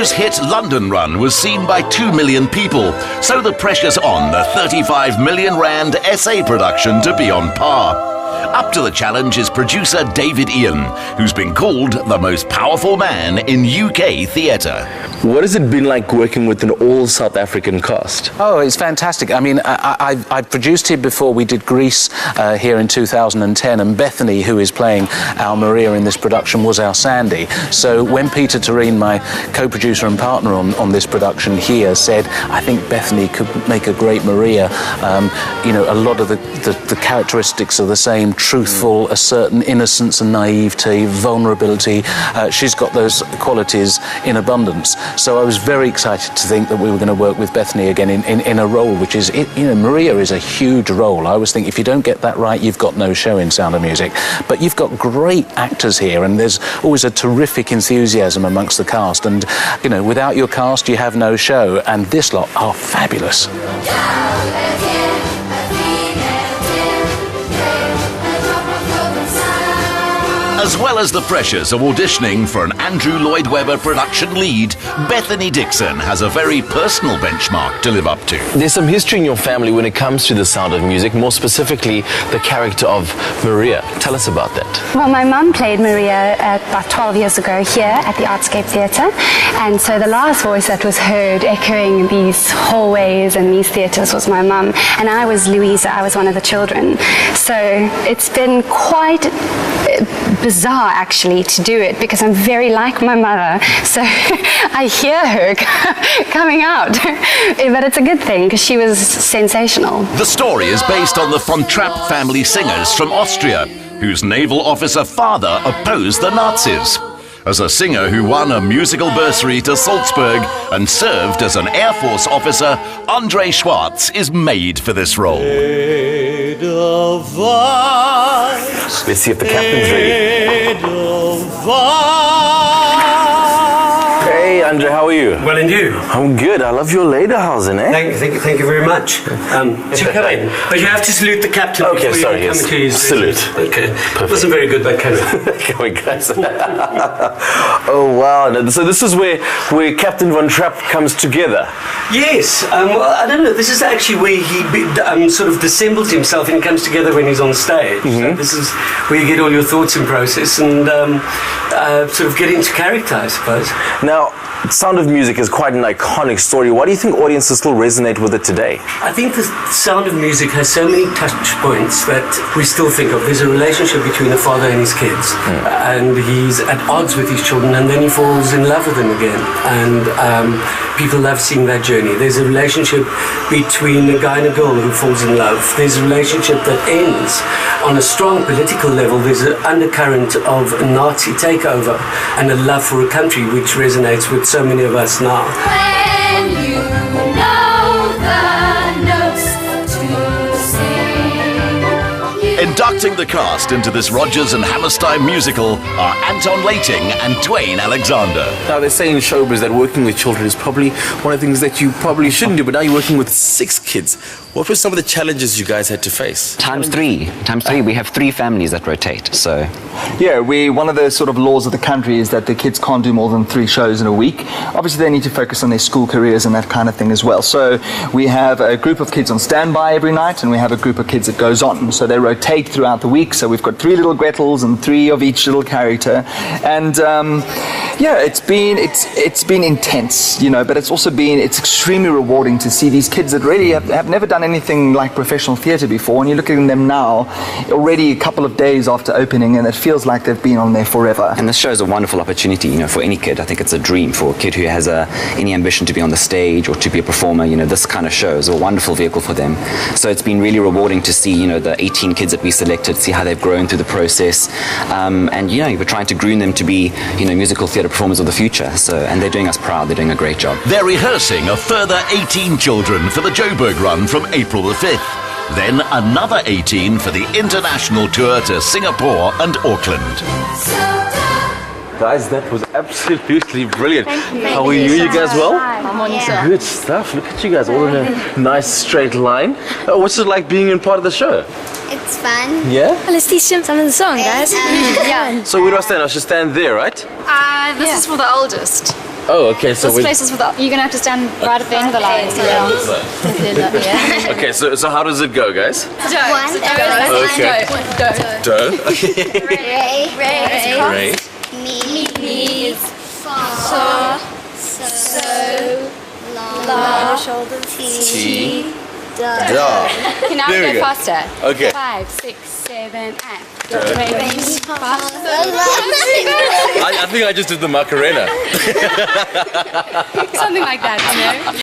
show's hit London run was seen by 2 million people, so the pressure's on the 35 million rand SA production to be on par. Up to the challenge is producer David Ian, who's been called the most powerful man in UK theatre. What has it been like working with an all South African cast? Oh, it's fantastic. I mean, I produced here before. We did Greece here in 2010, and Bethany, who is playing our Maria in this production, was our Sandy. So when Pieter Toerien, my co-producer and partner on this production here, said, I think Bethany could make a great Maria, you know, a lot of the characteristics are the same: truthful, a certain innocence and naivety, vulnerability. She's got those qualities in abundance. So I was very excited to think that we were going to work with Bethany again in a role which is, you know, Maria is a huge role. I always think if you don't get that right, you've got no show in Sound of Music. But you've got great actors here, and there's always a terrific enthusiasm amongst the cast. And, you know, without your cast, you have no show. And this lot are fabulous. As well as the pressures of auditioning for an Andrew Lloyd Webber production lead, Bethany Dixon has a very personal benchmark to live up to. There's some history in your family when it comes to the Sound of Music, more specifically the character of Maria. Tell us about that. Well, my mum played Maria about 12 years ago here at the Artscape Theatre, and so the last voice that was heard echoing these hallways and these theatres was my mum, and I was Louisa, I was one of the children. So it's been quite bizarre actually to do it, because I'm very like my mother, so I hear her coming out, but it's a good thing because she was sensational. The story is based on the von Trapp family singers from Austria, whose naval officer father opposed the Nazis. As a singer who won a musical bursary to Salzburg and served as an Air Force officer, Andre Schwartz is made for this role. Let's see if the captain's ready. Hey, Andre, how are you? Well, and you? I'm good. I love your lederhosen, eh? Thank you very much. So come in. But you have to salute the captain. Okay, sorry, yes. Salute. Okay. Perfect. Wasn't very good, but come in. Come on, guys. Oh, wow. So this is where Captain Von Trapp comes together. Yes. Well, I don't know. This is actually where he sort of dissembles himself and comes together when he's on stage. Mm-hmm. So this is where you get all your thoughts in process and sort of get into character, I suppose. Now, Sound of Music is quite an iconic story. Why do you think audiences still resonate with it today? I think the Sound of Music has so many touch points that we still think of. There's a relationship between a father and his kids, and he's at odds with his children, and then he falls in love with them again. And people love seeing that journey. There's a relationship between a guy and a girl who falls in love. There's a relationship that ends on a strong political level. There's an undercurrent of a Nazi takeover and a love for a country which resonates with so many of us now. When you know the notes to sing. Inducting the cast into this Rodgers and Hammerstein musical are Anton Leiting and Dwayne Alexander. Now, they say in showbiz that working with children is probably one of the things that you probably shouldn't do, but now you're working with 6 kids. What were some of the challenges you guys had to face? Times three. We have 3 families that rotate, so... Yeah, one of the sort of laws of the country is that the kids can't do more than 3 shows in a week. Obviously, they need to focus on their school careers and that kind of thing as well. So we have a group of kids on standby every night, and we have a group of kids that goes on. So they rotate throughout the week. So we've got 3 little Gretels and 3 of each little character. And yeah, it's been intense, you know, but it's extremely rewarding to see these kids that really have never done anything like professional theatre before, and you're looking at them now already a couple of days after opening, and it feels like they've been on there forever. And this show is a wonderful opportunity, you know, for any kid. I think it's a dream for a kid who has any ambition to be on the stage or to be a performer. You know, this kind of show is a wonderful vehicle for them. So it's been really rewarding to see, you know, the 18 kids that we selected, see how they've grown through the process, and you know, we're trying to groom them to be, you know, musical theatre performers of the future. So, and they're doing us proud. They're doing a great job. They're rehearsing a further 18 children for the Joburg run from April the 5th. Then another 18 for the international tour to Singapore and Auckland. Guys, that was absolutely brilliant. Thank you. How are you? You guys well? Yeah. Good stuff. Look at you guys all in a nice straight line. What's it like being in part of the show? It's fun. Yeah? Well, let's teach them some of the song, guys. So where do I stand? I should stand there, right? This is for the oldest. Oh, okay. So This place is without. You're gonna have to stand right at the end of the line. So yeah. okay. So how does it go, guys? One. Okay. Dough. Ray. Ray. Me. So. La. Shoulders. T. Da. Okay, now There we we go go. faster. Okay. 5, 6, 7, and. I think I just did the Macarena. Something like that, you know?